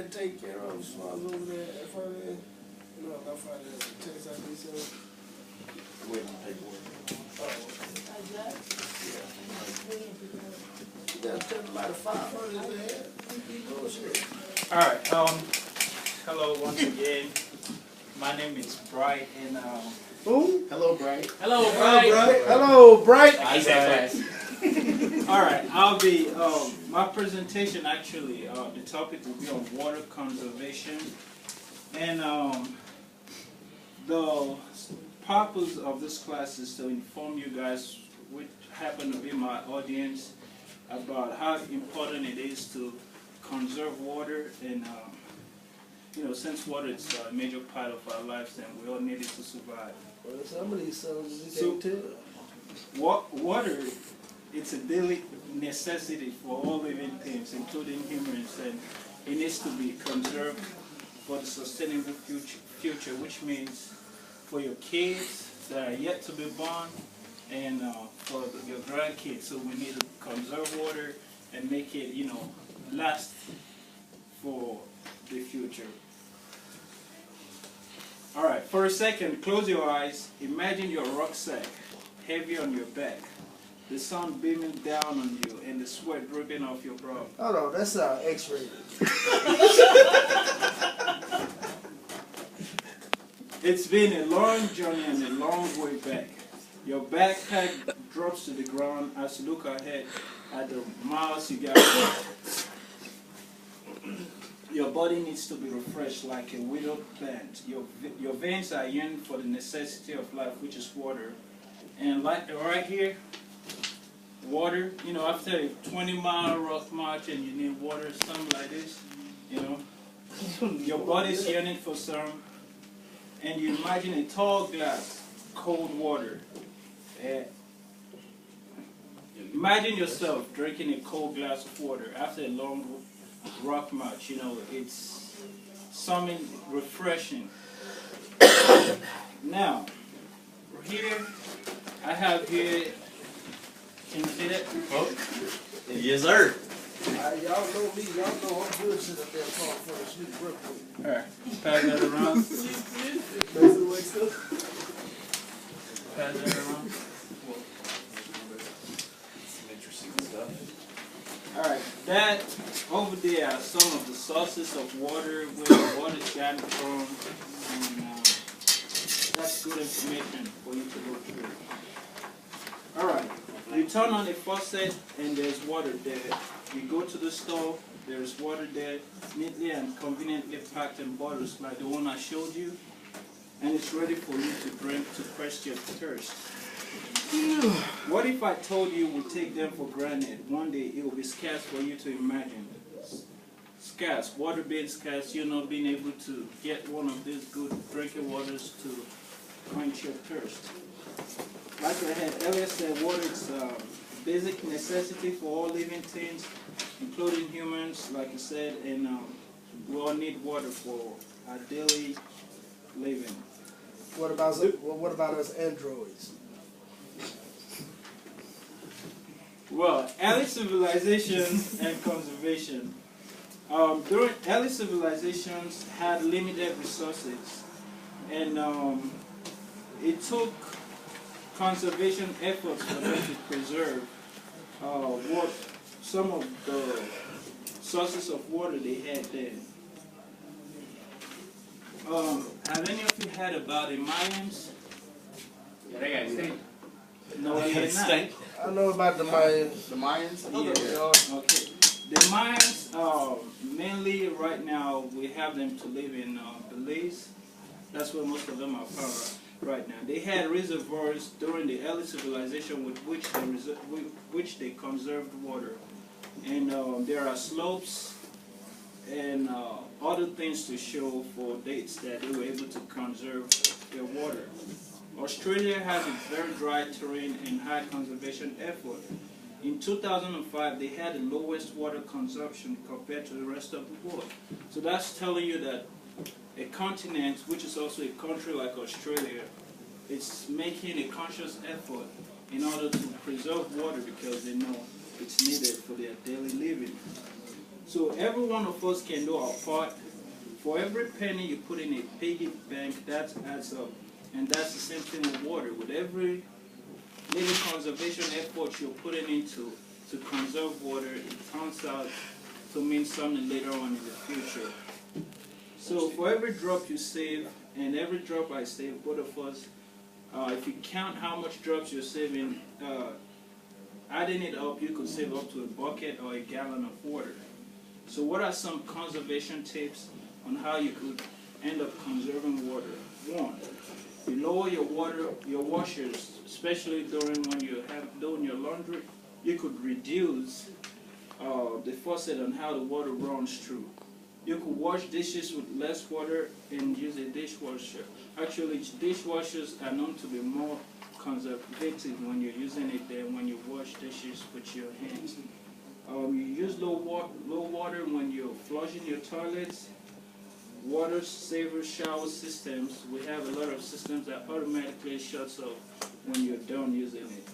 had to take care of as far as over there at Friday. You know, I Friday at the Texas IDC. Waiting on paperwork. You gotta tell them about the 500 they had. Bullshit. All right. Hello once again. My name is Bright, and Who? Hello, Bright. hello, Hello, Bright. All right. I'll be my presentation actually. The topic will be on water conservation, and the purpose of this class is to inform you guys, which happen to be my audience, about how important it is to conserve water. And you know, since water is a major part of our lives, and we all need it to survive. Well, some of these songs you can't tell. Water, it's a daily necessity for all living things, including humans, and it needs to be conserved for the sustainable future, which means for your kids that are yet to be born, and for your grandkids. So we need to conserve water and make it, you know, last for the future. All right, for a second, close your eyes. Imagine your rucksack heavy on your back, the sun beaming down on you, and the sweat dripping off your brow. Hold on, that's X-rated. It's been a long journey and a long way back. Your backpack drops to the ground as you look ahead at the miles you got. Your body needs to be refreshed like a widowed plant. Your veins are yearning for the necessity of life, which is water. And like right here, water, you know, after a 20-mile rock march and you need water, something like this, you know, your body's yearning for some, and you imagine a tall glass, cold water. Imagine yourself drinking a cold glass of water after a long rock march. You know, it's something refreshing. Now, here, I have here, can you see that? Oh, yes, sir. Y'all know me. Y'all know I'm good shit up there talking for the shit real quick. Alright, pass that around. That's the way stuff. Pass that around. Some interesting stuff. Alright, that over there are some of the sources of water, where the water is gotten from, and that's good information for you to go through. Alright, you turn on the faucet and there's water there. You go to the store, there's water there, neatly and conveniently packed in bottles like the one I showed you, and it's ready for you to drink to quench your thirst. What if I told you we take them for granted? One day it will be scarce for you to imagine. Scarce, water being scarce, you're not being able to get one of these good drinking waters to quench your thirst. Like I had earlier said, water is a basic necessity for all living things, including humans, like I said, and we all need water for our daily living. What about us androids? Well, early civilization and conservation. During early civilizations had limited resources, and it took conservation efforts for them to preserve what some of the sources of water they had then. Have any of you heard about the Mayans? Yeah, they got extinct. No, they're not. I know about the Mayans. The Mayans? Yeah. Okay. The Mayans, mainly right now, we have them to live in Belize. That's where most of them are found right now. They had reservoirs during the early civilization with which they conserved water. And there are slopes and other things to show for dates that they were able to conserve their water. Australia has a very dry terrain and high conservation effort. In 2005, they had the lowest water consumption compared to the rest of the world. So that's telling you that a continent, which is also a country like Australia, is making a conscious effort in order to preserve water because they know it's needed for their daily living. So every one of us can do our part. For every penny you put in a piggy bank, that adds up. And that's the same thing with water. With every little conservation effort you're putting into to conserve water, it turns out to mean something later on in the future. So for every drop you save, and every drop I save, both of us, if you count how much drops you're saving, adding it up, you could save up to a bucket or a gallon of water. So what are some conservation tips on how you could end up conserving water? One, you lower your washers, especially during when you have doing your laundry. You could reduce the faucet on how the water runs through. You could wash dishes with less water and use a dishwasher. Actually, dishwashers are known to be more conservative when you're using it than when you wash dishes with your hands. You use low water when you're flushing your toilets. Water saver shower systems. We have a lot of systems that automatically shuts off when you're done using it.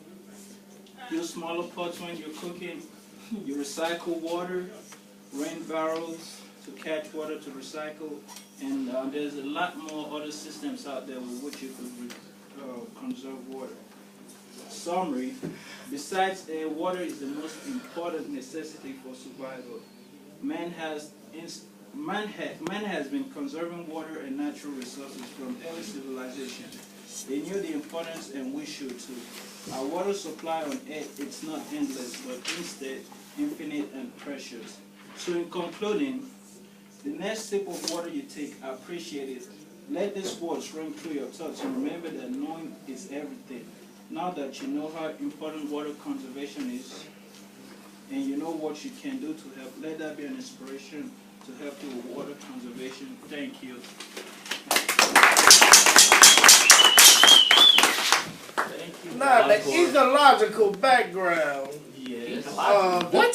Use smaller pots when you're cooking. You recycle water, rain barrels to catch water to recycle, and there's a lot more other systems out there with which you could conserve water. Summary: besides air, water is the most important necessity for survival. Man has been conserving water and natural resources from early civilization. They knew the importance, and we should too. Our water supply on Earth, it's not endless, but instead infinite and precious. So in concluding, the next sip of water you take, appreciate it. Let this words ring through your thoughts, and remember that knowing is everything. Now that you know how important water conservation is, and you know what you can do to help, let that be an inspiration to help you with water conservation. Thank you. Thank you. Now, the ecological background. Yes. What?